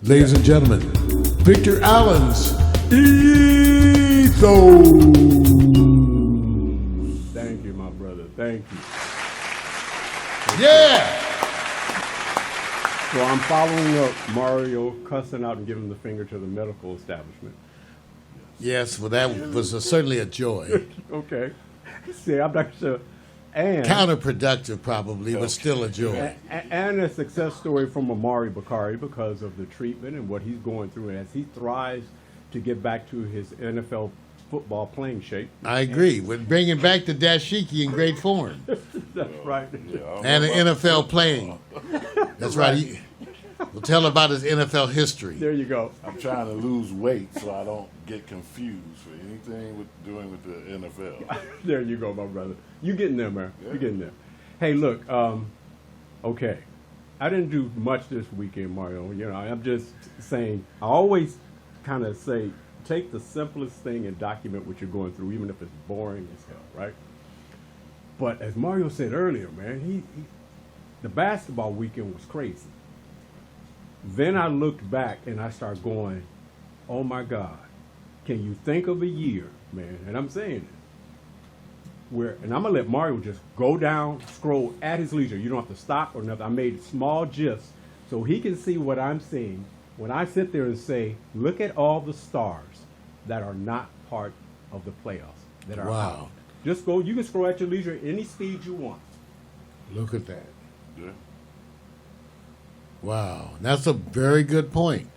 Ladies and gentlemen, Victor Allen's Ethos. Thank you, my brother. Thank you. Yeah. So I'm following up Mario cussing out and giving the finger to the medical establishment. Yes, well, that was certainly a joy. Okay. See, I'm not sure. And Counterproductive, probably, but still a joy. and a success story from Amari Bakari because of the treatment and what he's going through as he thrives to get back to his NFL football playing shape. I agree. We're bringing back the dashiki in great form. That's right. And the NFL playing. That's right. We'll tell about his NFL history. There you go. I'm trying to lose weight so I don't get confused for anything doing with the NFL. There you go, my brother. You getting there, man. Yeah. You getting there. Hey, look, okay. I didn't do much this weekend, Mario. You know, I'm just saying, I always kind of say, take the simplest thing and document what you're going through, even if it's boring as hell, right? But as Mario said earlier, man, the basketball weekend was crazy. Then I looked back and I started going, oh my God, can you think of a year, man? And I'm saying it. And I'm going to let Mario just go down, scroll at his leisure. You don't have to stop or nothing. I made small gifs so he can see what I'm seeing when I sit there and say, look at all the stars that are not part of the playoffs, that are out. Just go, you can scroll at your leisure any speed you want. Look at that. Yeah. Wow. That's a very good point.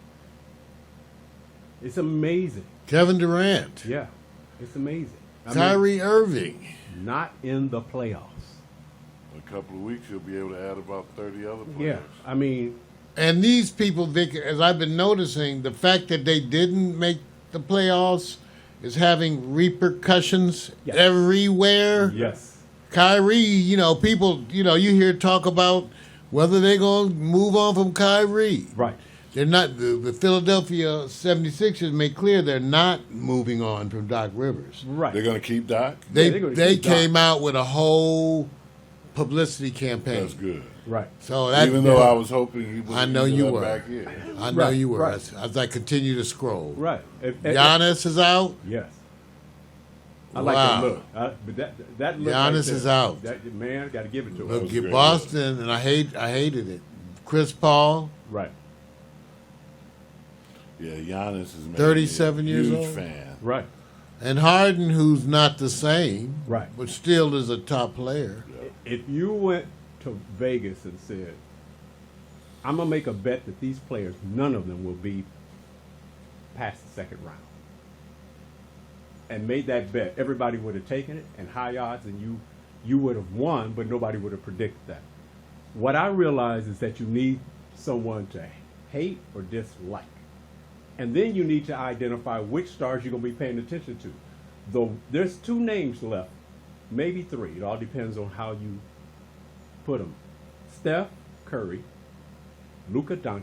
It's amazing. Kevin Durant. Yeah, it's amazing. Kyrie Irving. Not in the playoffs. In a couple of weeks, you'll be able to add about 30 other players. Yeah, I mean, And these people, Vic, as I've been noticing, the fact that they didn't make the playoffs is having repercussions everywhere. yes. Kyrie, you know, people, you hear talk about whether they're going to move on from Kyrie. Right. They're not. The Philadelphia 76ers made clear they're not moving on from Doc Rivers. Right. They're going to keep Doc? They came out with a whole publicity campaign. That's good. Right. So that, Even though I was hoping he would I know you were. back in. I know Right, you were. right. As I continue to scroll. Right. Giannis is out. Yes. I like Wow. that look. But that look. Giannis right there, is out. That, man, got to give it to him. Look was at great. Boston, and I hated it. Chris Paul, Right. Yeah, Giannis is making 37 me a years huge old. fan. Right. and Harden, who's not the same, Right. but still is a top player. If you went to Vegas and said, I'm going to make a bet that these players, none of them will be past the second round, and made that bet, everybody would have taken it, and high odds, and you would have won, but nobody would have predicted that. What I realize is that you need someone to hate or dislike. And then you need to identify which stars you're going to be paying attention to. Though there's 2 names left, maybe 3. It all depends on how you put them. Steph Curry, Luka Doncic,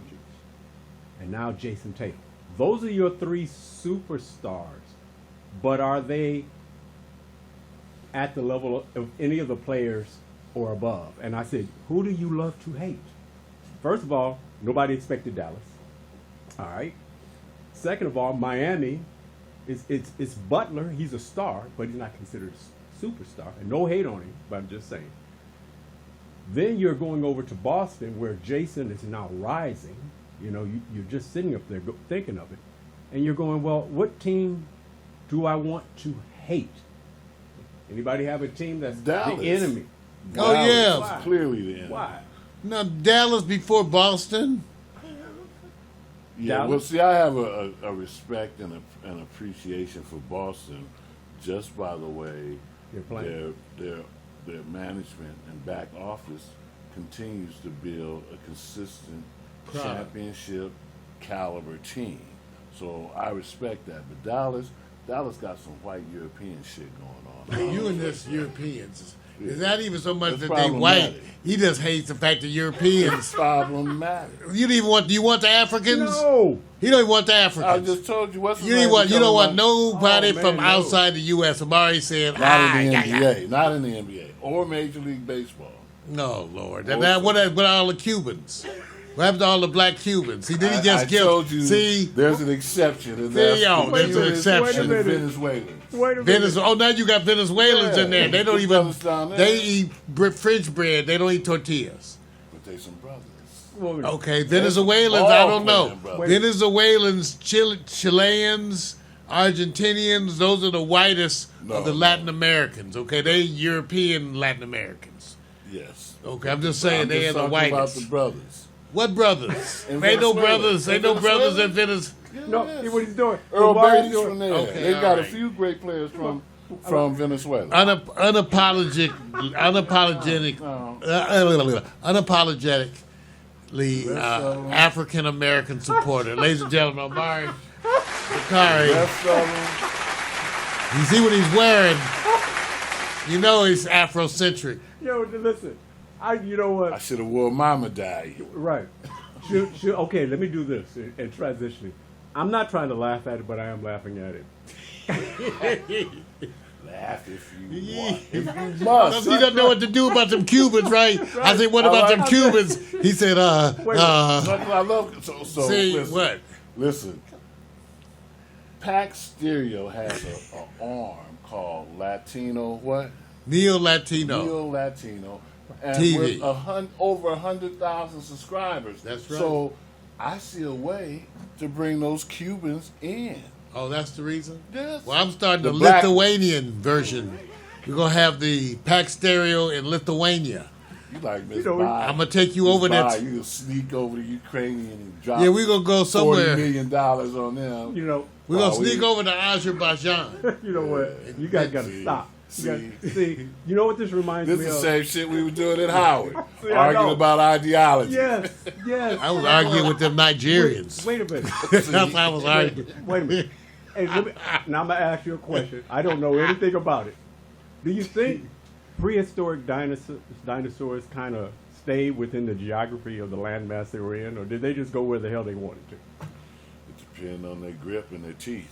and now Jason Tatum. Those are your 3 superstars. But are they at the level of any of the players or above? And I said, who do you love to hate? First of all, nobody expected Dallas. All right. Second of all, Miami, it's Butler. He's a star, but he's not considered a superstar. And no hate on him, but I'm just saying. Then you're going over to Boston, where Jason is now rising. You know, you're just sitting up there thinking of it. And you're going, well, what team do I want to hate? Anybody have a team that's Dallas. the enemy? Oh, Dallas yeah. is clearly the enemy. Why? Now, Dallas before Boston? Yeah, Dallas? well, see, I have a respect and an appreciation for Boston just by the way You're playing. their management and back office continues to build a consistent championship caliber team. So I respect that. But Dallas got some white European shit going on. You and this Europeans. Is that even so much It's that they white? problematic. He just hates the fact that Europeans. It's problematic. You don't even want. Do you want the Africans? No. He don't even want the I Africans. just told you what's You don't want. You don't want nobody Oh, man, from no. outside the U.S. Amari said, Not in the yeah, NBA. yeah. Not in the NBA or Major League Baseball. No, Lord. And that, what about all the Cubans? What happened to all the black Cubans? See, did he I just give? told you See, there's an exception, and See, that's yo, the there's an Cubans exception. and the Wait a minute. Venezuelans. Wait a minute. Venezuela. Oh, now you got Venezuelans in there. They don't Those even. brothers down there. They eat fridge bread. They don't eat tortillas. But they some brothers. Well, Okay, Venezuelans. I don't know. Brothers. Venezuelans, Chileans, Argentinians. Those are the whitest of the No. Latin Americans. Okay, they European Latin Americans. Yes. Okay, I'm just saying I'm they just are the talking about whitest. the brothers. What brothers? In Ain't no Venezuela. brothers. In Ain't no brothers in Venezuela? Venezuela. no, Yes. see what he's doing. Earl Why he's Bailey's doing- from there. Okay, They've all got a right. few great players from Venezuela. Unapologetically African American supporter. Ladies and gentlemen, Omari Bakari. Best Southern. You see what he's wearing? You know he's Afrocentric. Yo, listen. You know what? I should have wore my medallion. Right. Okay, let me do this and transitioning. I'm not trying to laugh at it, but I am laughing at it. Laugh if you want. If you Because must. he doesn't know what to do about them Cubans, right? I said, what about them Cubans? He said, That's what I love. So see, listen, what? Listen. Pac Stereo has an arm called Latino what? Neo-Latino. Neo-Latino. And TV. with over 100,000 subscribers. That's right. So I see a way to bring those Cubans in. Oh, that's the reason? Yes. Well, I'm starting the The black- Lithuanian version. We're going to have the Pac Stereo in Lithuania. You like Miss know, Bye. I'm going to take you over Bye. there. You can sneak over to Ukrainian and drop Yeah, we're going to go $40 somewhere. million on them. You know, We're going to Wow, sneak over to Azerbaijan. you know what? You guys got to See, stop. see. See, you know what this reminds This me is of? the same shit we were doing at Howard. See, I arguing know. about ideology. Yes, yes. I was arguing with them Nigerians. Wait a minute. That's how I was arguing. Wait a minute. Hey, now I'm going to ask you a question. I don't know anything about it. Do you think prehistoric dinosaurs kind of stayed within the geography of the landmass they were in, or did they just go where the hell they wanted to? It depends on their grip and their teeth.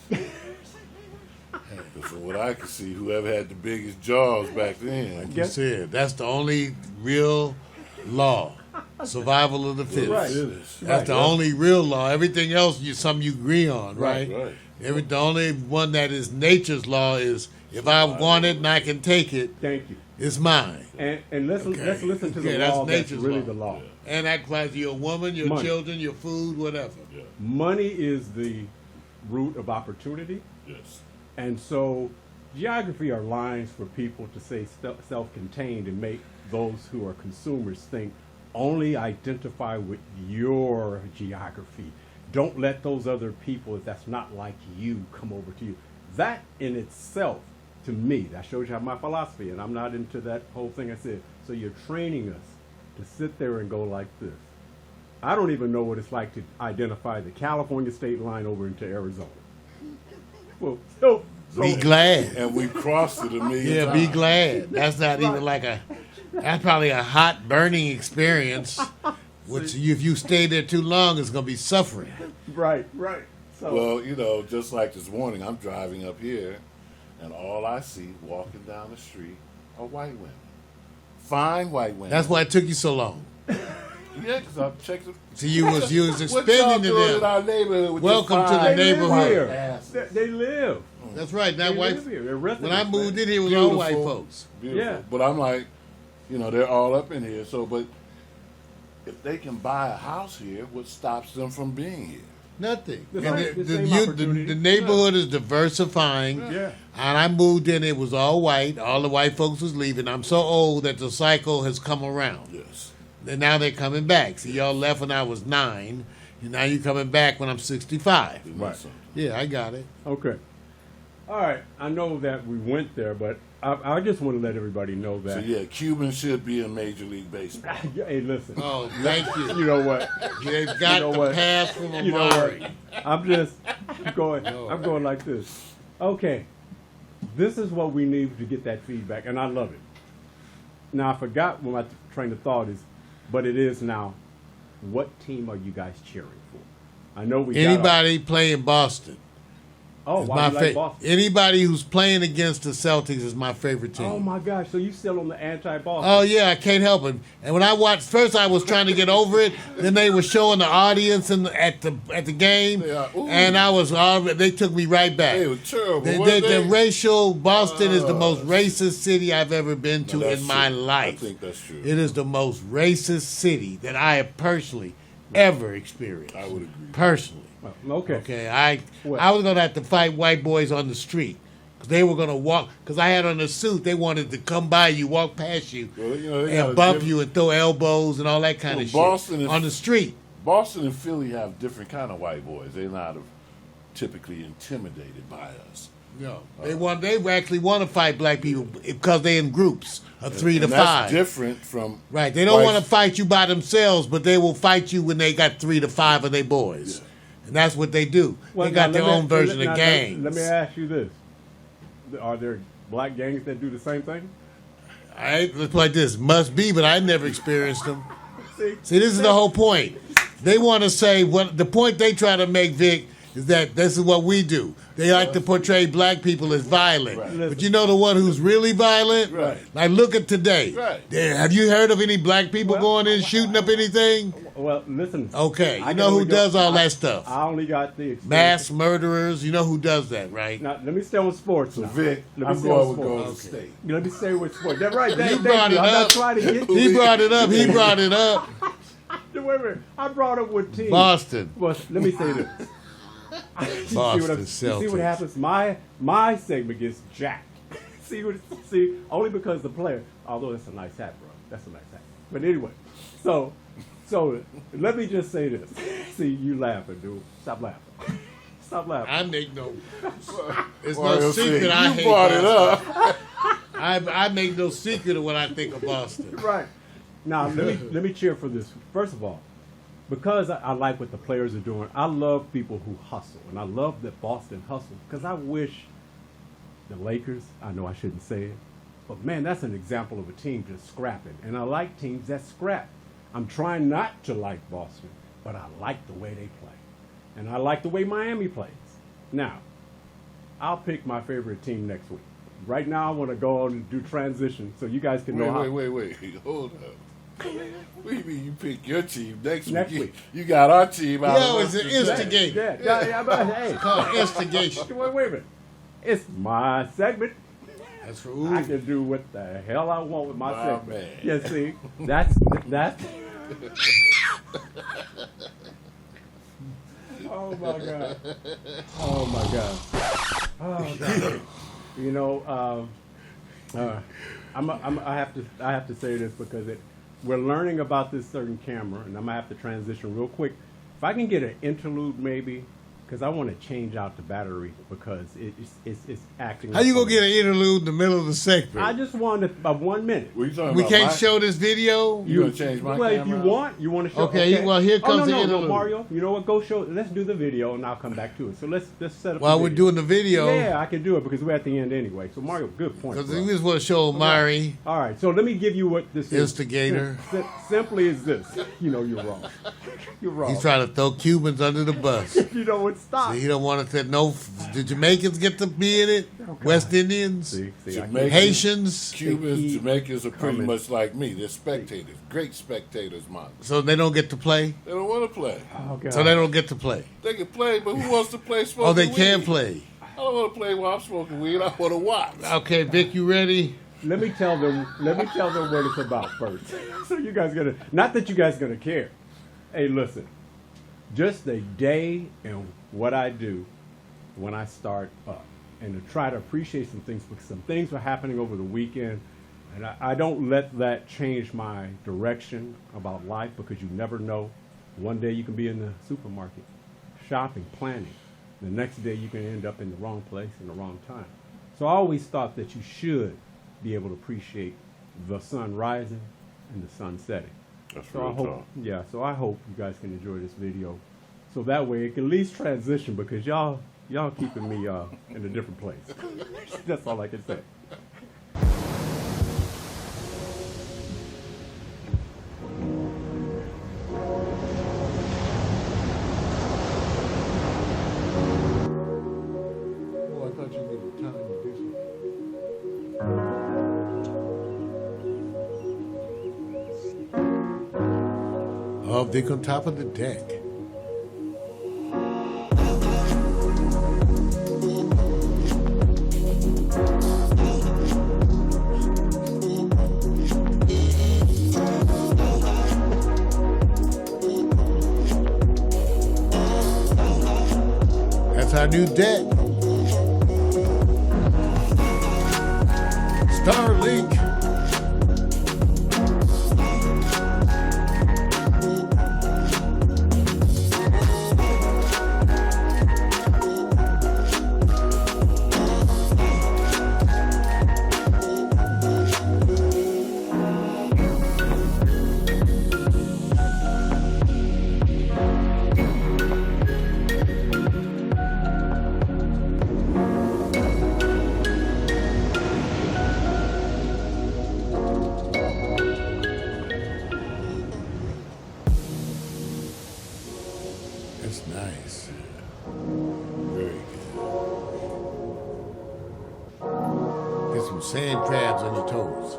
From what I can see, whoever had the biggest jaws back then. You said that's the only real law. Survival of the fittest. Right. That's the only real law. Everything else, something you agree on, right? Right. The only one that is nature's law is if I want it and I can take it, Thank you. it's mine. And let's listen to the Okay, that's law that's nature's really law. the law. And that applies to your woman, your Money. children, your food, whatever. Money is the root of opportunity. Yes. And so geography are lines for people to say self-contained and make those who are consumers think only identify with your geography. Don't let those other people that's not like you come over to you. That in itself, to me, that shows you my philosophy, and I'm not into that whole thing I said. So you're training us to sit there and go like this. I don't even know what it's like to identify the California state line over into Arizona. Well, so Be glad. And we crossed it a million Yeah, times. be glad. That's not even like that's probably a hot, burning experience, which if you stay there too long, it's going to be suffering. right. So Well, just like this morning, I'm driving up here, and all I see walking down the street are white women. Fine white women. That's why it took you so long. Yeah, because I've checked it. So you was What y'all expending to doing in them. our neighborhood with Welcome your to the fine neighborhood. white here. asses? They live. That's right. That They white. live here. They're residents, When I moved man. in here, it was all white Beautiful. folks. Beautiful. Yeah. But I'm like, they're all up in here. So, but if they can buy a house here, what stops them from being here? Nothing. The And same- the same opportunity. the neighborhood is diversifying. Yeah. And I moved in, it was all white. All the white folks was leaving. I'm so old that the cycle has come around. Yes. And now they're coming back. See, y'all left when I was 9, and now you're coming back when I'm 65. Isn't that something? Yeah, I got it. Okay. All right. I know that we went there, but I just want to let everybody know So that. yeah, Cubans should be in Major League Baseball. Hey, listen. Oh, thank you. You know what? They've got know the what? pass from You know what? Amari. I'm just going. I'm going like this. Okay. This is what we need to get that feedback, and I love it. Now I forgot what my train of thought is, but it is now. What team are you guys cheering for? I know we got Anybody playing Boston? Oh, It's why my you like Boston? Anybody who's playing against the Celtics is my favorite team. Oh my gosh! So you still on the anti-Boston? Oh yeah, I can't help it. And when I watched, first I was trying to get over it. Then they were showing the audience at the game, and I was they took me right back. They were terrible. The racial Boston is the most racist city I've ever been to in my true. life. I think that's true. It is the most racist city that I have personally ever experienced. I would agree. Personally. Okay. Okay, I Well- was gonna have to fight white boys on the street because they were gonna walk. Because I had on a suit, they wanted to come by you, walk past you, Well, they got a and bump different- you and throw elbows and all that kind of Boston shit is- on the street. Boston and Philly have different kind of white boys. They're not typically intimidated by us. No, they actually want to fight black people because they're in groups of 3 to And that's 5. different from Right, they don't white- want to fight you by themselves, but they will fight you when they got 3 to 5 of their boys. Yeah. And that's what they do. Well, they got now, their let me- own version now, of gangs. Let me ask you this: are there black gangs that do the same thing? It's like this. Must be, but I never experienced them. See, See, this is the whole point. They want to say what the point they try to make, Vic, is that this is what we do. They like to portray black people as violent. Right. But you know the one who's really violent? Right. Like, look at today. Right. Have you heard of any black people Well, going in shooting up anything? Well, listen. Okay. I You can know who only go- does all I- that stuff? I only got the experience. Mass murderers. You know who does that, right? Now, let me stay with sports. So now. Vic, Let me I'm stay going with with Golden sports. State. Let me stay with sports. That's right. You Thank brought you. it I'm not up. trying to get He you. brought it up. He brought it up. Wait a minute. I brought up with team. Boston. Well, let me say this. You Boston see what Celtics. happens? My segment gets jacked. see only because the player. Although that's a nice hat, bro. That's a nice hat. But anyway, so let me just say this. See, you laughing, dude. Stop laughing. Stop laughing. I make no. It's Mario no said, secret. I you hate brought it Boston. up. I make no secret of what I think of Boston. Right. Now let me cheer for this. First of all, because I like what the players are doing, I love people who hustle, and I love that Boston hustles because I wish the Lakers. I know I shouldn't say it, but man, that's an example of a team just scrapping, and I like teams that scrap. I'm trying not to like Boston, but I like the way they play, and I like the way Miami plays. Now, I'll pick my favorite team next week. Right now, I want to go on and do transition so you guys can know how. Wait. Hold up. What do you mean you pick your team next Next week? week. You got our team out Yo, of it's an us today. instigate. Yeah, but hey. Called instigation. Wait a minute. It's my segment. That's for I can do what the hell I want with my My segment. man. Yeah, see, that's. Oh my god. Oh my god. Oh god. You know, I have to say this because we're learning about this certain camera, and I'm gonna have to transition real quick. If I can get an interlude, maybe, because I want to change out the battery because it's acting. How you up gonna on get me. an interlude in the middle of the segment? I just wanted about 1 minute. What are you talking We about? can't My- show this video. You gonna change my Well, if camera? you want to show. Okay, well, here comes the no, interlude. Mario. You know what? Go show. Let's do the video, and I'll come back to it. So let's set up. While the we're video. doing the video, Yeah, I can do it because we're at the end anyway. So Mario, good point. because bro. we just want to show Mari, All right, so let me give you what this is. instigator. Simply is this. You know you're wrong. You're wrong. He's trying to throw Cubans under the bus. You know what? Stop. He don't want to say no. The Jamaicans get to be in it. West Indians, See, I Jamaican- Haitians, Cubans, He- Jamaicans are pretty coming. much like me. They're spectators, great spectators, man. so they don't get to play. They don't want to play. Oh, God. So they don't get to play. They can play, but who wants to play smoking Oh, they weed? can play. I don't want to play while I'm smoking weed. I want to watch. Okay, Vic, you ready? Let me tell them. Let me tell them what it's about first. So you guys gonna. Not that you guys gonna care. Hey, listen. Just a day and what I do when I start up, and to try to appreciate some things because some things were happening over the weekend, and I don't let that change my direction about life because you never know. One day you can be in the supermarket, shopping, planning. The next day you can end up in the wrong place in the wrong time. So I always thought that you should be able to appreciate the sun rising and the sun setting. That's So I real hope, talk. yeah. So I hope you guys can enjoy this video, so that way it can at least transition because y'all keeping me in a different place. That's all I can say. of Vic on Top of the Deck. That's our new deck. Starlink. That's nice. Very good. Get some sand crabs on your toes.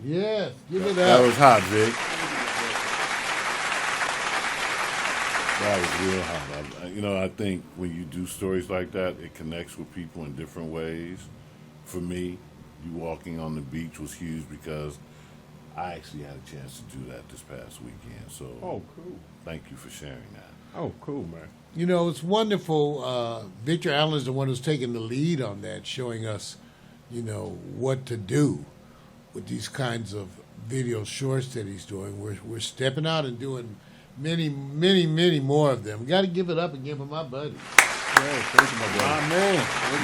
Yes, give it That up. was hot, Vic. That was real hot. I think when you do stories like that, it connects with people in different ways. For me, you walking on the beach was huge because I actually had a chance to do that this past weekend. So, Oh, cool. thank you for sharing that. Oh, cool, man. You know, it's wonderful. Victor Allen is the one who's taking the lead on that, showing us, what to do with these kinds of video shorts that he's doing. We're stepping out and doing many, many, many more of them. Got to give it up again for my buddy. Yeah, thank you, my brother. Ah, man.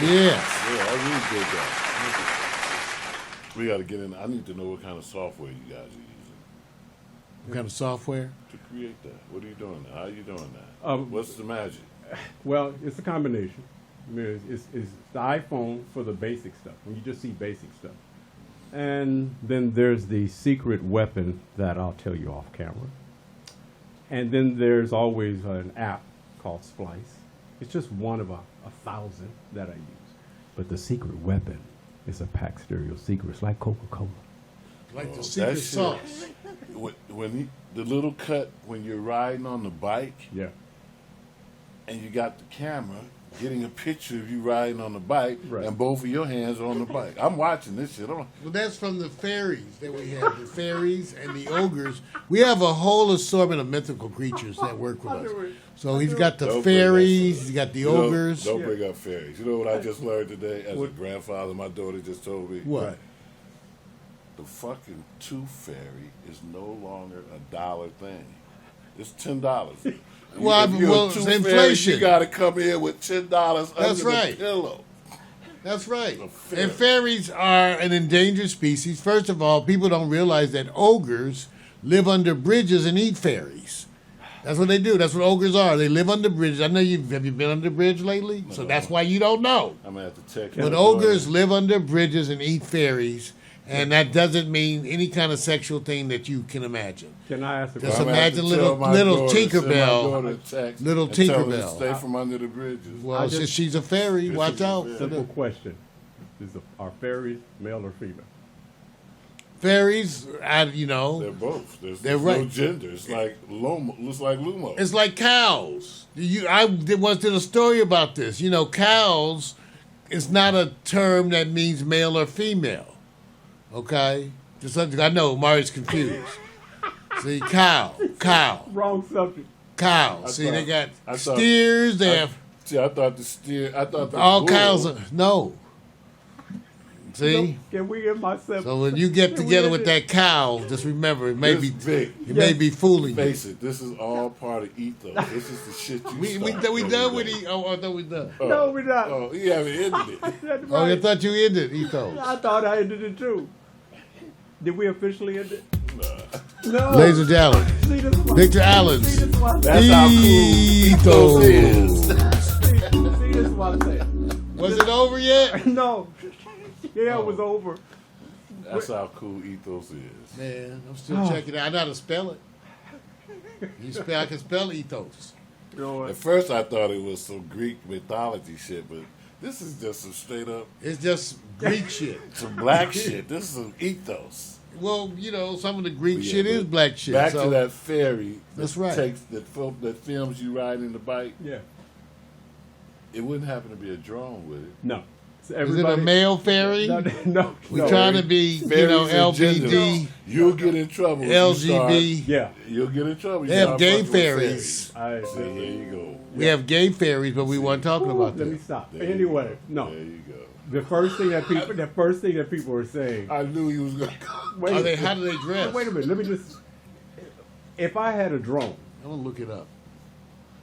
Yes. Yeah, I really did that. We got to get in. I need to know what kind of software you guys are using What kind of software? to create that. What are you doing? How are you doing that? What's the magic? Well, it's a combination. I mean, it's the iPhone for the basic stuff, when you just see basic stuff. And then there's the secret weapon that I'll tell you off camera. And then there's always an app called Splice. It's just one of a 1,000 that I use. But the secret weapon is a pack stereo secret. It's like Coca-Cola. Like the that secret shit. sauce. The little cut when you're riding on the bike Yeah. and you got the camera getting a picture of you riding on the bike Right. and both of your hands are on the bike. I'm watching this shit. Well, that's from the fairies that we have, the fairies and the ogres. We have a whole assortment of mythical creatures that work with us. So he's got the Don't bring that fairies, shit up. he's got the You know, ogres. Don't bring up fairies. You know what I just learned today as a grandfather? My daughter just told me. What? The fucking tooth fairy is no longer $1 thing. It's $10. Well, If you're a it's tooth fairy, inflation. you got to come in with $10 That's under right. the pillow. That's right. A fairy. And fairies are an endangered species. First of all, people don't realize that ogres live under bridges and eat fairies. That's what they do. That's what ogres are. They live under bridges. I know have you been under a bridge lately? So that's why you don't know. I'm going to have to text But my ogres daughter. live under bridges and eat fairies, and that doesn't mean any kind of sexual thing that you can imagine. Can I ask a Just I'm question? gonna have to imagine tell my little daughter, send my Tinkerbell. daughter a text Little and tell her to Tinkerbell. Stay from under the bridges. Well, since she's a fairy, watch she's a out. fairy. For Simple the question. Are fairies male or female? fairies, They're both. There's They're no right. gender. It's like Lomo. Looks like Lumo. it's like cows. Once did a story about this. Cows is not a term that means male or female. Okay? Just I know Mari's confused. See, cow. Wrong subject. Cow. I See, thought- they got I thought- steers. They have See, I thought the all bull- cows. No. See. Can we get myself? So when you get Can we together end with it? that cow, just remember it may This be big. may be fooling you. Face it, this is all part of Ethos. This is the shit you We start we every done with day. Oh, I thought we done. No, we're not. Oh, you haven't ended it. That's Oh, I right. thought you ended Ethos. I thought I ended it too. Did we officially end it? No. Ladies and gentlemen, See, this is why- Victor Allen's See, this is why- That's how cool Ethos is. See, this is what I'm saying. Was it over yet? No. Yeah, Oh. it was over. That's how cool Ethos is. Man, I'm still checking it out. I know how to spell it. I can spell ethos. You know what? At first, I thought it was some Greek mythology shit, but this is just some straight up, It's just Greek shit. some black shit. This is some ethos. Well, some of the Greek But yeah, shit is but black shit. Back so to that ferry. That's right. That films you riding the bike. Yeah. It wouldn't happen to be a drone with it. No. So is it a male ferry? No. We're trying to be, Ferries and LBD, genders. You'll get in trouble. if you start- LGB. Yeah. You'll get in trouble. They You have start gay fucking with ferries. See, here you go. We have gay ferries, but we weren't talking about Let me that. stop. There you Anyway, go. no. There you go. The first thing that people were saying. I knew he was gonna. Wait, How do they dress? wait a minute. Let me just. If I had a drone, I'm gonna look it up.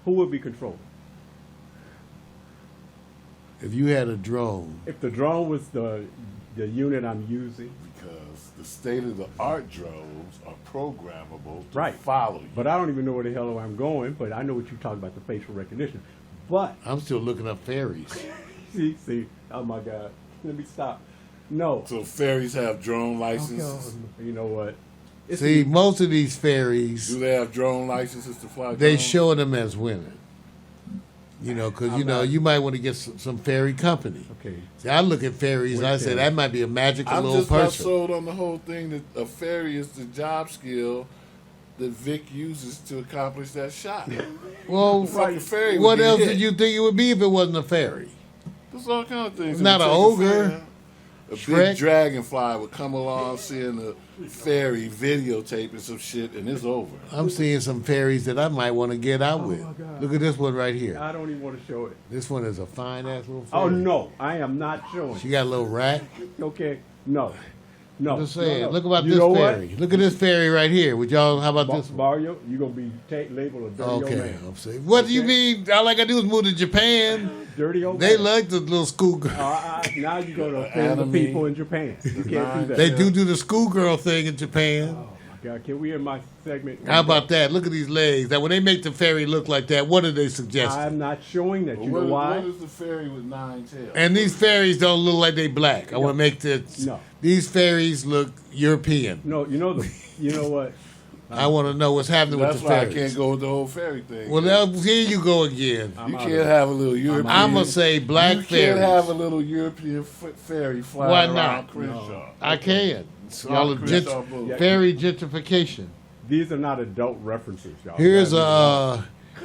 who would be controlling? If you had a drone, If the drone was the unit I'm using, Because the state of the art drones are programmable to Right. follow you. but I don't even know where the hell I'm going. But I know what you're talking about, the facial recognition. But I'm still looking up ferries. see, oh my God, let me stop. No, So ferries have drone licenses. you know what? It's See, most of these ferries, Do they have drone licenses to fly? they drones? show them as women. Because I'm not- you might want to get some ferry company. okay. See, I look at ferries and I say Okay. that might be a magical I'm little just not person. sold on the whole thing that a ferry is the job skill that Vic uses to accomplish that shot. Well, Fucking ferry would what get else hit. did you think it would be if it wasn't a ferry? There's all kind of things. Not that an would take ogre. ferry. A Shrek. big dragonfly would come along, seeing the ferry videotaping some shit, and it's over. I'm seeing some ferries that I might want to get out with. my God. Look at this one right here. I don't even want to show it. This one is a fine ass little ferry. Oh no, I am not showing. She got a little rack. Okay, no. I'm just saying. no. Look about You this know ferry. Look at this ferry right here. Would y'all? How about What? this one? Mario, you're gonna be labeled a dirty old Okay, man. I'm saying. What do you Okay. mean? All I gotta do is move to Japan. Dirty old They man. like the little schoolgirl. Now you're gonna offend the Anime. people in Japan. You can't do that. They do the schoolgirl thing in Japan. Oh my God, can we in my segment? How about that? Look at these legs. Now, when they make the ferry look like that, what are they suggesting? I'm not showing that. You What- know why? What is the ferry with 9 tails? And these ferries don't look like they black. I want to make this. No. These ferries look European. No, you know what? I want to know what's happening That's with the why I ferries. can't go with the whole ferry thing. Well, now, here you go again. you can't have a little European. I'm gonna say black you ferries. can't have a little European ferry flying Why around not? Crenshaw. I can. It's all Y'all a Crenshaw bullshit. ferry gentrification. These are not adult references, y'all. Here's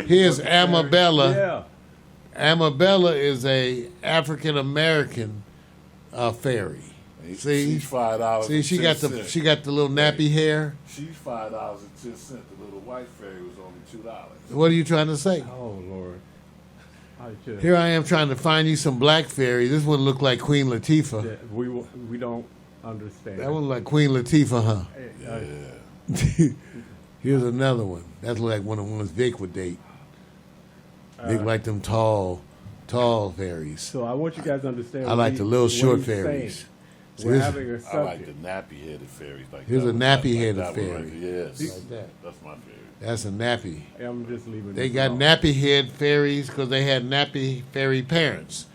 here's Yeah. Amabella. Amabella is a African American ferry. See? She's $5. See, she got the little nappy hair. She's $5.10. The little white ferry was only $2. What are you trying to say? Oh Lord. I should. Here I am trying to find you some black ferries. This one looked like Queen Latifah. Yeah, we don't understand. That one looked like Queen Latifah, huh? Here's another one. That looked like one of the ones Vic would date. Vic like them tall ferries. So I want you guys to understand. I what like he- the little what short he's ferries. saying. See, We're this- having a I like subject. the nappy-headed ferries. Like Here's that a one. nappy-headed Like that one ferry. right there. Yes, Like that. that's my favorite. That's a nappy. I'm just leaving. They this got alone. nappy head ferries because they had nappy ferry parents.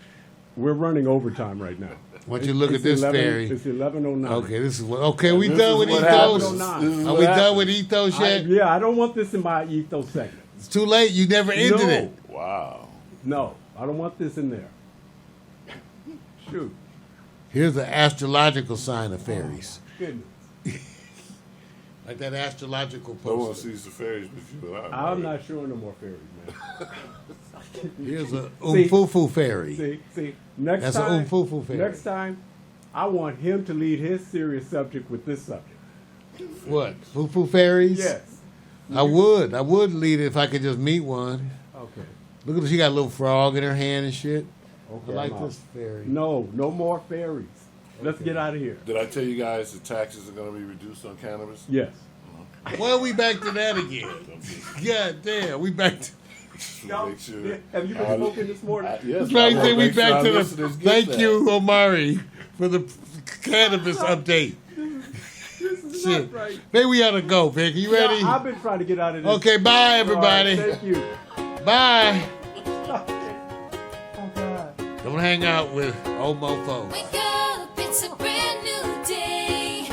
We're running overtime right now. Once you look at this ferry. It's 11:09. Okay, this is what. Okay, we This done is with what Ethos. happens. This is Are what we done happens. with Ethos yet? Yeah, I don't want this in my ethos segment. It's too late. You never ended No. it. Wow. No, I don't want this in there. Shoot. Here's the astrological sign of ferries. Goodness. Like that astrological No one poster. sees the ferries but you and I. I'm not showing no more fairies, man. Here's a See- Umfufu ferry. See, next That's a time. Umfufu ferry. Next time, I want him to lead his serious subject with this subject. What? Fufu ferries? Yes. I would. I would lead it if I could just meet one. Okay. Look at her. She got a little frog in her hand and shit. Okay. I like I'm out. this ferry. No more fairies. Let's get out of here. Did I tell you guys the taxes are going to be reduced on cannabis? Yes. Well, we back to that again. God damn, we back to. Just to Y'all, make sure. have you been smoking this morning? Yes, That's right. I wanna We make sure back our to the. listeners get Thank that. you, Omari, for the cannabis update. This is Shit. not right. Maybe we ought to go, Vic. You ready? Yeah, I've been trying to get out of this. Okay, bye, everybody. All right, thank you. Bye. Oh, God. Don't hang out with old mofos. Wake up, it's a brand new day.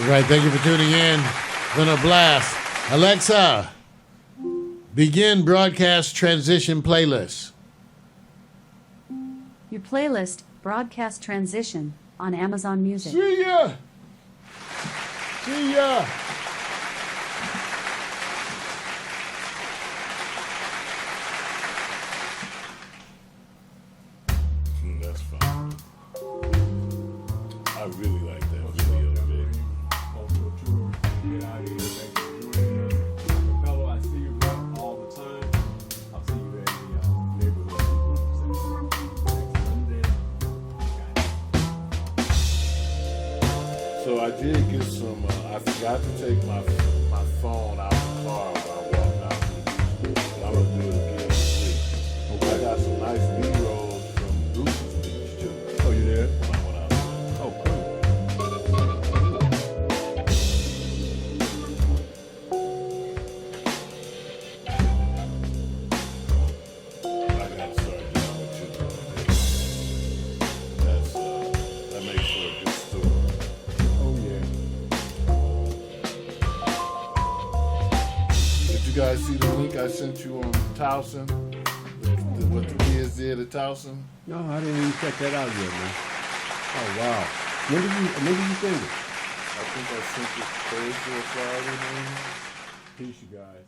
right. Thank you for tuning in. Been a blast. Alexa, begin broadcast transition playlist. Your playlist, Broadcast Transition, on Amazon Music. See ya. See ya. That's fine. I really like that video, Vic. Also, tour, get out of here. Thanks for joining us. Fellow, I see you bro, all the time. I'll see you at the neighborhood next Sunday. So I did get some. I forgot to take my phone out of the car while I walked out to the beach. But I'm gonna do it again this week. I got some nice B-rolls from Bruce's beach too. Oh, you there? When I went out there. Oh, cool. I gotta start doing what you're doing. That makes for a good story. Oh, yeah. Did you guys see the link I sent you on Towson? What the kids did at Towson? No, I didn't even check that out yet, man. Oh, wow. When did you send it? I think I sent it Thursday or Friday, maybe. Peace, you guys.